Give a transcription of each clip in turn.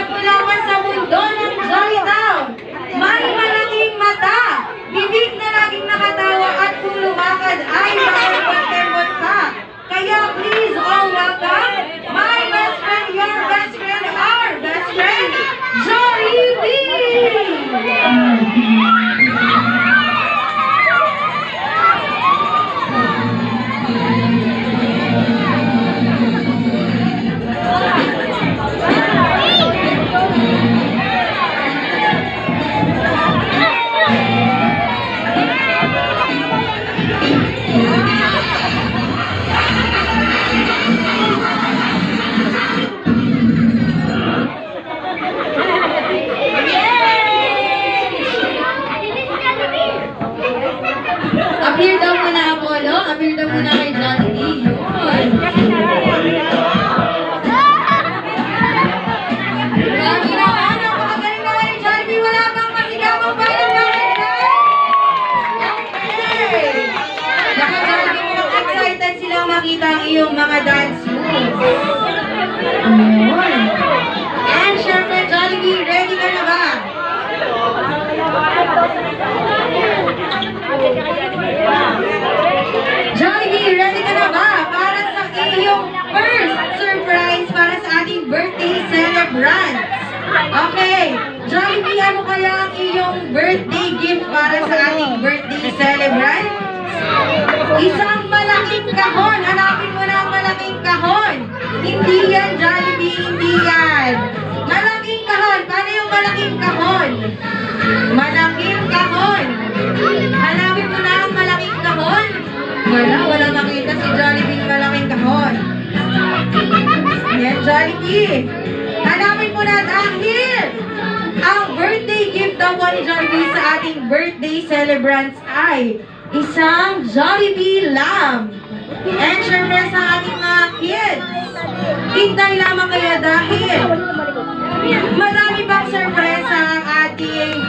nagmula pa sa mundo ng Jolly Town. May malaking mata, bibig na laging nakatawa at kung lumakad ay makapagtembot pa. Kaya please all welcome my best friend, your best friend, our best friend, Jollibee! Appear daw muna Apollo, appear daw muna kay Jollibee. Yun. Grabe naman, napakagaling naman ni Jollibee. Wala bang masigabang parang bakit? Okay. Baka Jollibee mukhang excited silang makita ang iyong mga dance moves. Ayun. And syempre Jollibee, ready ka na ba? Jollibee, ready ka na ba para sa iyong first surprise para sa ating birthday celebrants? Okay, Jollibee, ano kaya ang iyong birthday gift para sa ating birthday celebrants? Isang malaking kahon. Hanapin mo na ang malaking kahon. Hindi yan, Jollibee, hindi yan. Malaking kahon. Paano yung malaking kahon? Malaking kahon. Hanapin mo na ang malaking kahon. Wala nakita si Jollibee malaking kahon. Yan, Jollibee. Hanapin mo na dahil ang birthday gift daw po ni Jollibee sa ating birthday celebrants ay isang Jollibee lamb. And syempre sa ating mga kids, hintay lamang kaya dahil marami pang sorpresa ang ating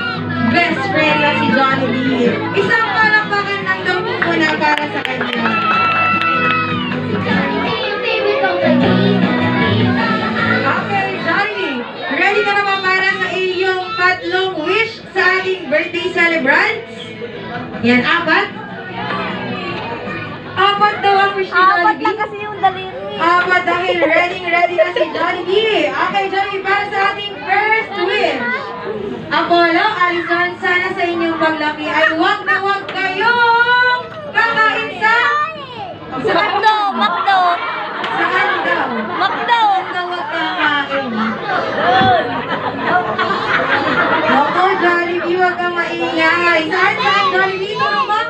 best friend na si Jollibee. Isang palakpakan lang daw po muna para sa kanya. Okay, Jollibee, ready ka naman para sa iyong tatlong wish sa ating birthday celebrants? Yan, apat? Apat daw ang wish ni Jollibee. Apat lang kasi yung daliri. Apat dahil ready na si Jollibee. Okay, Jollibee, para sa ating first wish. Apollo, Alison, sana sa inyong paglaki ay wag na wag kayong kakain sa... Makdo! Makdo! Saan daw? Makdo! Saan daw wag kakain? Ako, Jollibee, wag kang maingay. Saan Jollibee? Tulong ba?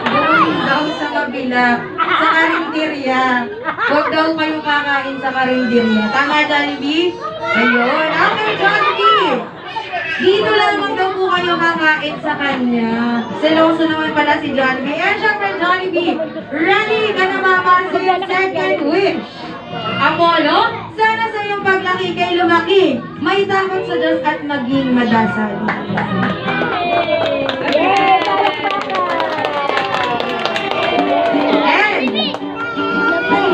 Doon daw sa kabila, sa karinderya. Huwag daw kayo kakain sa karinderya. Tama, Jollibee? Ayun. Okay, Jollibee. Dito lamang daw po kayo kakain sa kanya. Seloso naman pala si Jollibee. And syempre, Jollibee, ready ka na para sa iyong second wish. Apollo, sana sa iyong paglaki kay lumaki, may takot sa Diyos at maging madasal. And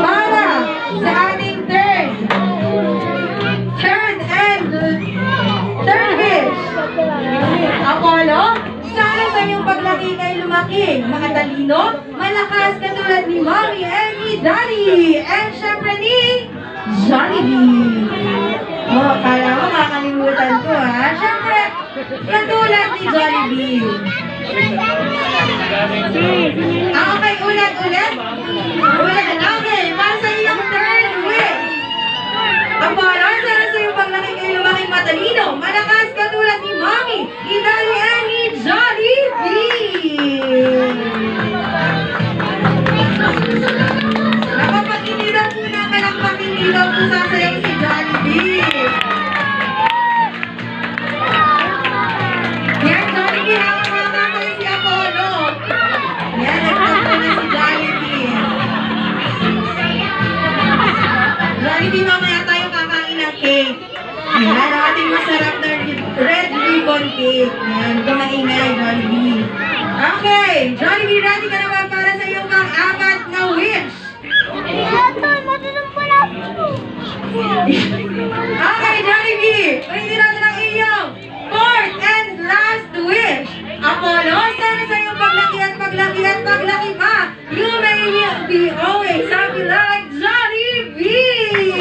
para sa ating third wish, Apollo, sana sa iyong paglaki kay lumaki, makatalino, malakas katulad ni Mommy and ni Daddy, and syempre ni Jollibee. Oh, kala mo makakalimutan ko ha. Syempre, katulad ni Jollibee. Okay, ulit. Okay, para sa iyong third wish. Apollo, sana sa iyong paglaki kay lumaki, matalino, malakas katulad ni Mommy, ni Daddy, and ni Jollibee. Nakapag-inilaw po na kalakpag-inilaw po sasayaw si Jollibee. Yan, Jollibee, hawak-hawak kayo si Apollo. Yan, nagtapos na si Jollibee. Jollibee, mamaya tayo kakain ng cake. Yan, ang ating masarap na red ribbon cake. Yan, kumaingay, Jollibee. Okay, Jollibee, ready ka na ba para sa iyong pang-apat na wish? Okay, Jollibee! Pwede natin ang iyong fourth and last wish. Apollo, sana sa iyong paglaki at paglaki at paglaki pa, you may be always happy like Jollibee!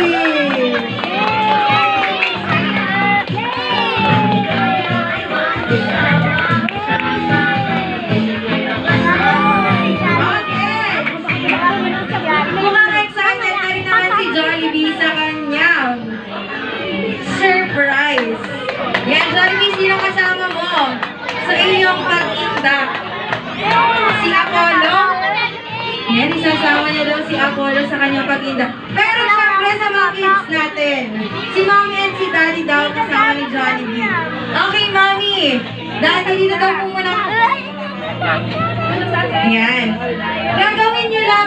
Okay! Mukhang excited na rin naman si Jollibee sa kanyang surprise. Yan, Jollibee, sino kasama mo sa iyong pag-indak? Si Apollo? Yan, isasama niya daw si Apollo sa kanyang pag-indak. Pero syempre sa mga kids natin, si Mommy and si Daddy daw kasama ni Jollibee. Okay, Mommy. Daddy, dito daw po muna. Yan. Gagawin niyo lang